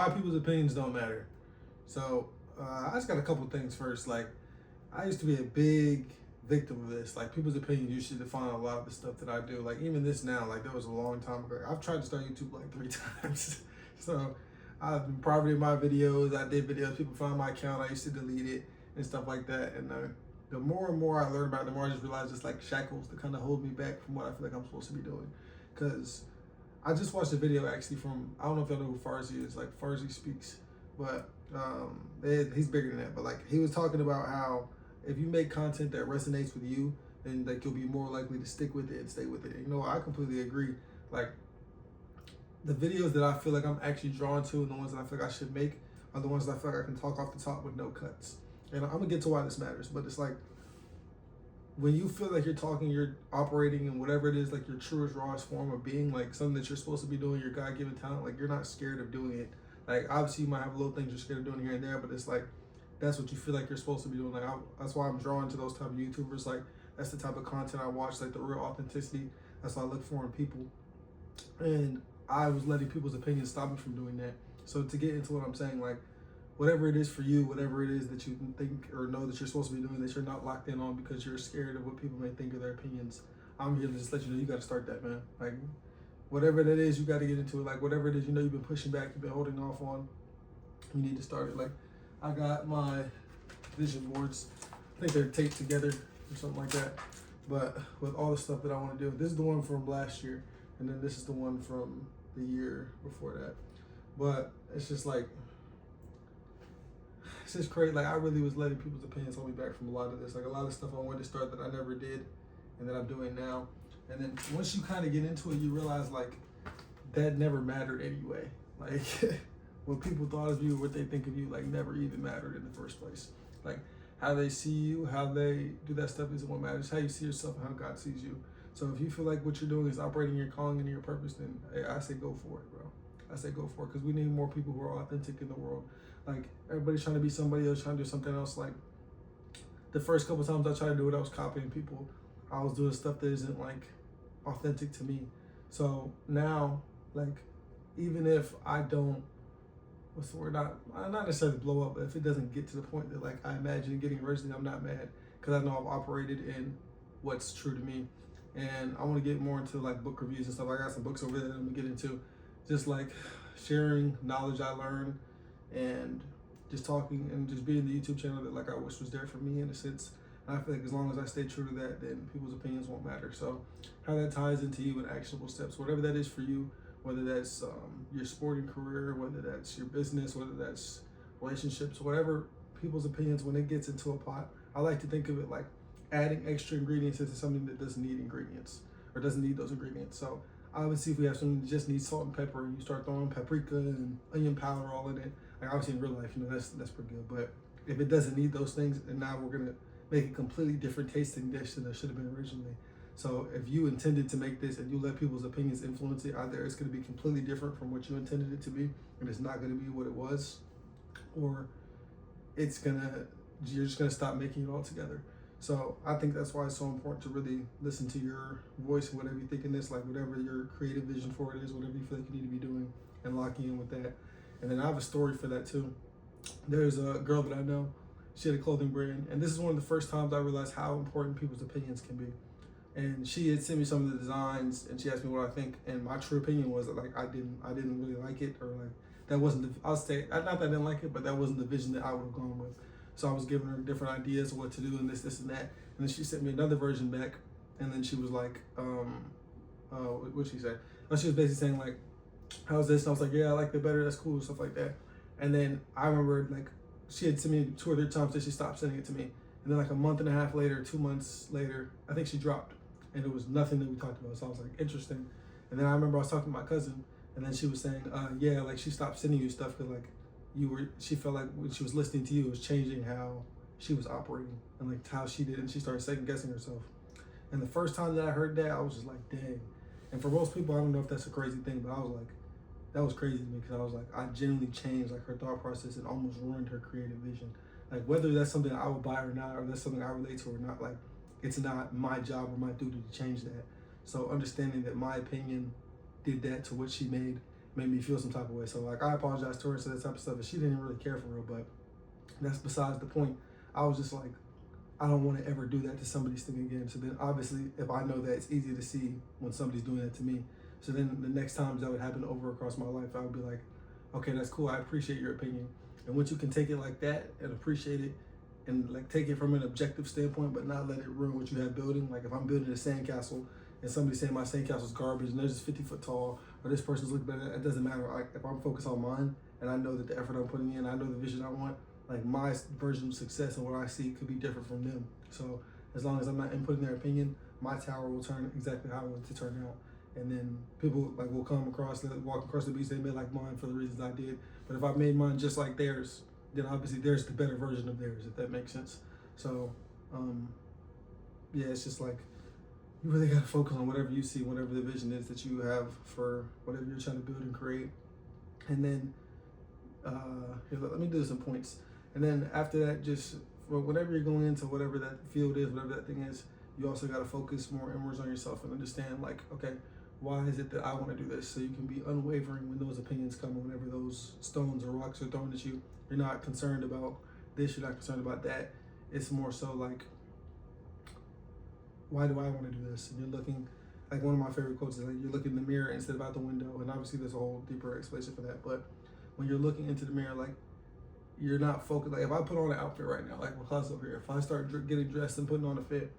Why people's opinions don't matter. So I just got a couple things first. Like, I used to be a big victim of this. Like, people's opinions used to define a lot of the stuff that I do. Like, even this now, like, there was a long time ago. I've tried to start YouTube like 3 times. So I've been private in my videos. I did videos. People found my account. I used to delete it and stuff like that. And the more and more I learn about it, the more I just realize it's like shackles that kind of hold me back from what I feel like I'm supposed to be doing. Because I just watched a video actually from, I don't know if y'all know who Farzi is, like Farzi Speaks, but he's bigger than that. But like, he was talking about how if you make content that resonates with you, then like you'll be more likely to stick with it and stay with it. And, you know, I completely agree. Like, the videos that I feel like I'm actually drawn to and the ones that I feel like I should make are the ones that I feel like I can talk off the top with no cuts. And I'm gonna get to why this matters, but it's like, when you feel like you're talking, you're operating in whatever it is, like your truest, rawest form of being, like something that you're supposed to be doing, your God-given talent, like you're not scared of doing it. Like, obviously you might have little things you're scared of doing here and there, but it's like, that's what you feel like you're supposed to be doing. Like, that's why I'm drawn to those type of YouTubers. Like, that's the type of content I watch, like the real authenticity. That's what I look for in people. And I was letting people's opinions stop me from doing that. So to get into what I'm saying, like, whatever it is for you, whatever it is that you think or know that you're supposed to be doing that you're not locked in on because you're scared of what people may think of their opinions, I'm here to just let you know you got to start that, man. Like, whatever that is, you got to get into it. Like, whatever it is, you know, you've been pushing back, you've been holding off on, you need to start it. Like, I got my vision boards. I think they're taped together or something like that. But with all the stuff that I want to do, this is the one from last year, and then this is the one from the year before that. But it's just like, it's just crazy. Like, I really was letting people's opinions hold me back from a lot of this. Like, a lot of stuff I wanted to start that I never did and that I'm doing now. And then once you kind of get into it, you realize, like, that never mattered anyway. Like, what people thought of you, what they think of you, like, never even mattered in the first place. Like, how they see you, how they do that stuff isn't what matters. How you see yourself and how God sees you. So if you feel like what you're doing is operating your calling and your purpose, then I say go for it, bro. I say go for it, because we need more people who are authentic in the world. Like, everybody's trying to be somebody else, trying to do something else. Like, the first couple times I tried to do it, I was copying people. I was doing stuff that isn't, like, authentic to me. So now, like, even if I don't, what's the word, not necessarily blow up, but if it doesn't get to the point that, like, I imagine getting originally, I'm not mad, because I know I've operated in what's true to me. And I want to get more into, like, book reviews and stuff. I got some books over there that I'm gonna get into, just like sharing knowledge I learned and just talking and just being the YouTube channel that, like, I wish was there for me in a sense. And I feel like as long as I stay true to that, then people's opinions won't matter. So how that ties into you in actionable steps, whatever that is for you, whether that's your sporting career, whether that's your business, whether that's relationships, whatever, people's opinions, when it gets into a pot, I like to think of it like adding extra ingredients into something that doesn't need ingredients or doesn't need those ingredients. So obviously, if we have something that just needs salt and pepper, and you start throwing paprika and onion powder all in it, like, obviously in real life, you know, that's pretty good. But if it doesn't need those things, and now we're gonna make a completely different tasting dish than it should have been originally. So if you intended to make this and you let people's opinions influence it, either it's gonna be completely different from what you intended it to be, and it's not gonna be what it was, or you're just gonna stop making it altogether. So I think that's why it's so important to really listen to your voice and whatever you think in this, like whatever your creative vision for it is, whatever you feel like you need to be doing, and locking in with that. And then I have a story for that too. There's a girl that I know, she had a clothing brand, and this is one of the first times I realized how important people's opinions can be. And she had sent me some of the designs, and she asked me what I think, and my true opinion was that, like, I didn't really like it, or like that wasn't the, I'll say, not that I didn't like it, but that wasn't the vision that I would have gone with. So I was giving her different ideas of what to do and this and that. And then she sent me another version back, and then she was like, what'd she say? Oh, she was basically saying, like, how's this? And I was like, yeah, I like it better, that's cool, stuff like that. And then I remember, like, she had sent me 2 or 3 times that she stopped sending it to me. And then like a month and a half later, 2 months later, I think she dropped. And it was nothing that we talked about. So I was like, interesting. And then I remember I was talking to my cousin, and then she was saying, yeah, like, she stopped sending you stuff because, like, she felt like when she was listening to you, it was changing how she was operating and, like, how she did, and she started second guessing herself. And the first time that I heard that, I was just like, dang. And for most people, I don't know if that's a crazy thing, but I was like, that was crazy to me, because I was like, I genuinely changed, like, her thought process and almost ruined her creative vision. Like, whether that's something I would buy or not, or that's something I relate to or not, like, it's not my job or my duty to change that. So understanding that my opinion did that to what she made, made me feel some type of way. So like I apologize to her and said that type of stuff, and she didn't really care for real. But that's besides the point. I was just like, I don't want to ever do that to somebody's thing again. So then obviously, if I know that, it's easy to see when somebody's doing that to me. So then the next times that would happen over across my life, I would be like, okay, that's cool. I appreciate your opinion. And once you can take it like that and appreciate it and like take it from an objective standpoint, but not let it ruin what you have building. Like if I'm building a sandcastle and somebody's saying my sandcastle's garbage and they're just 50 foot tall, or this person's looking better, it doesn't matter. Like if I'm focused on mine and I know that the effort I'm putting in, I know the vision I want, like my version of success and what I see could be different from them. So as long as I'm not inputting their opinion, my tower will turn exactly how I want it to turn out. And then people like will come across, walk across the beach, they may like mine for the reasons I did. But if I made mine just like theirs, then obviously there's the better version of theirs, if that makes sense. So yeah, it's just like you really gotta focus on whatever you see, whatever the vision is that you have for whatever you're trying to build and create. And then here, let me do some points. And then after that, just whenever you're going into whatever that field is, whatever that thing is, you also got to focus more inwards on yourself and understand, like, okay, why is it that I want to do this? So you can be unwavering when those opinions come, or whenever those stones or rocks are thrown at you. You're not concerned about this, you're not concerned about that. It's more so like, why do I want to do this? And you're looking, like one of my favorite quotes is like, you're looking in the mirror instead of out the window. And obviously there's a whole deeper explanation for that. But when you're looking into the mirror, like, you're not focused. Like if I put on an outfit right now, like with us over here, if I start getting dressed and putting on a fit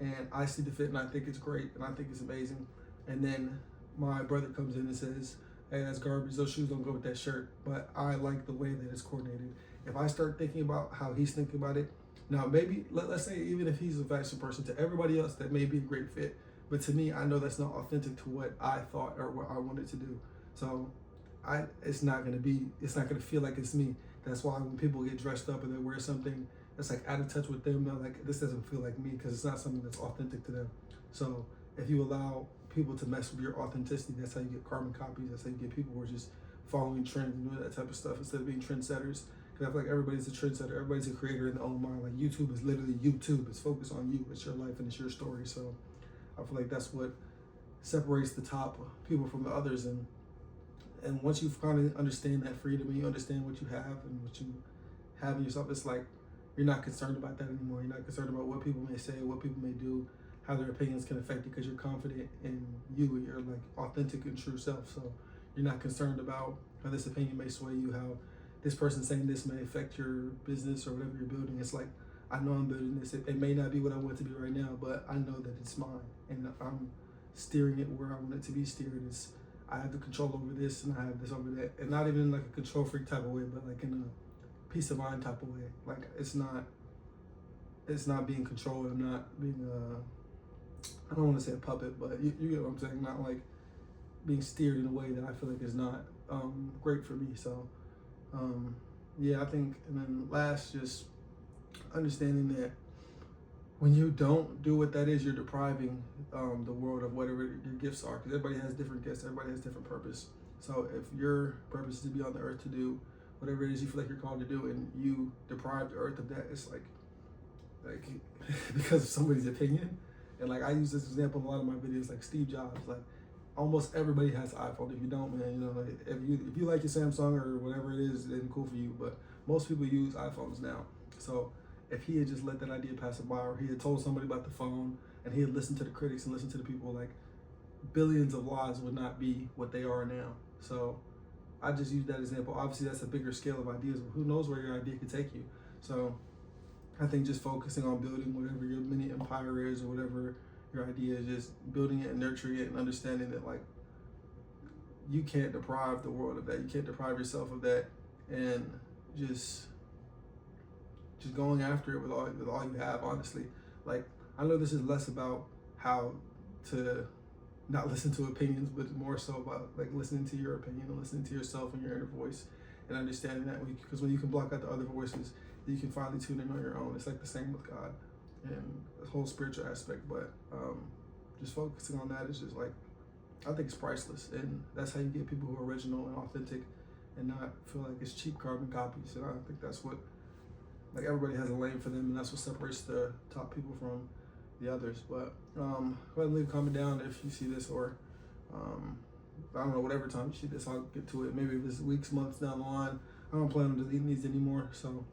and I see the fit and I think it's great and I think it's amazing, and then my brother comes in and says, hey, that's garbage, those shoes don't go with that shirt, but I like the way that it's coordinated. If I start thinking about how he's thinking about it, now maybe, let's say even if he's a fashion person, to everybody else that may be a great fit, but to me, I know that's not authentic to what I thought or what I wanted to do. So it's not gonna feel like it's me. That's why when people get dressed up and they wear something that's like out of touch with them, they're like, this doesn't feel like me, because it's not something that's authentic to them. So if you allow people to mess with your authenticity, that's how you get carbon copies. That's how you get people who are just following trends and doing that type of stuff instead of being trendsetters. Because I feel like everybody's a trendsetter, everybody's a creator in their own mind. Like YouTube is literally YouTube. It's focused on you. It's your life and it's your story. So I feel like that's what separates the top people from the others. And once you finally understand that freedom and you understand what you have and what you have in yourself, it's like you're not concerned about that anymore. You're not concerned about what people may say, what people may do, how their opinions can affect you, because you're confident in you and your like authentic and true self. So you're not concerned about how this opinion may sway you, how this person saying this may affect your business or whatever you're building. It's like, I know I'm building this. It may not be what I want it to be right now, but I know that it's mine and I'm steering it where I want it to be steered. I have the control over this and I have this over that, and not even in like a control freak type of way, but like in a peace of mind type of way. Like it's not being controlled. I'm not being I don't want to say a puppet, but you get what I'm saying. Not like being steered in a way that I feel like is not great for me. So yeah, I think, and then last, just understanding that when you don't do what that is, you're depriving the world of whatever your gifts are, because everybody has different gifts, everybody has different purpose. So if your purpose is to be on the earth to do whatever it is you feel like you're called to do, and you deprive the earth of that, it's like because of somebody's opinion. And like I use this example in a lot of my videos, like Steve Jobs, like almost everybody has an iPhone. If you don't, man, you know, like if you like your Samsung or whatever it is, then cool for you. But most people use iPhones now. So if he had just let that idea pass him by, or he had told somebody about the phone and he had listened to the critics and listened to the people, like billions of lives would not be what they are now. So I just use that example. Obviously that's a bigger scale of ideas, but who knows where your idea could take you. So I think just focusing on building whatever your mini empire is or whatever your idea is, just building it and nurturing it and understanding that like you can't deprive the world of that. You can't deprive yourself of that, and just going after it with all you have, honestly. Like I know this is less about how to not listen to opinions, but more so about like listening to your opinion and listening to yourself and your inner voice, and understanding that because when you can block out the other voices, you can finally tune in on your own. It's like the same with God and the whole spiritual aspect, but just focusing on that is just like, I think it's priceless, and that's how you get people who are original and authentic and not feel like it's cheap carbon copies. And I think that's what, like everybody has a lane for them, and that's what separates the top people from the others. But go ahead and leave a comment down if you see this, or I don't know, whatever time you see this, I'll get to it. Maybe if it's weeks, months down the line. I don't plan on deleting these anymore. So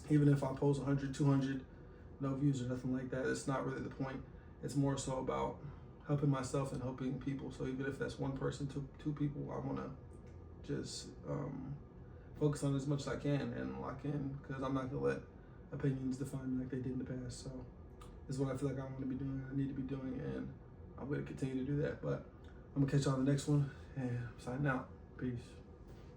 even if I post 100, 200, no views or nothing like that, it's not really the point. It's more so about helping myself and helping people. So even if that's one person, two people, I want to just focus on as much as I can and lock in, because I'm not going to let opinions define me like they did in the past. So this is what I feel like I want to be doing, I need to be doing, and I'm going to continue to do that. But I'm going to catch y'all on the next one, and I'm signing out. Peace.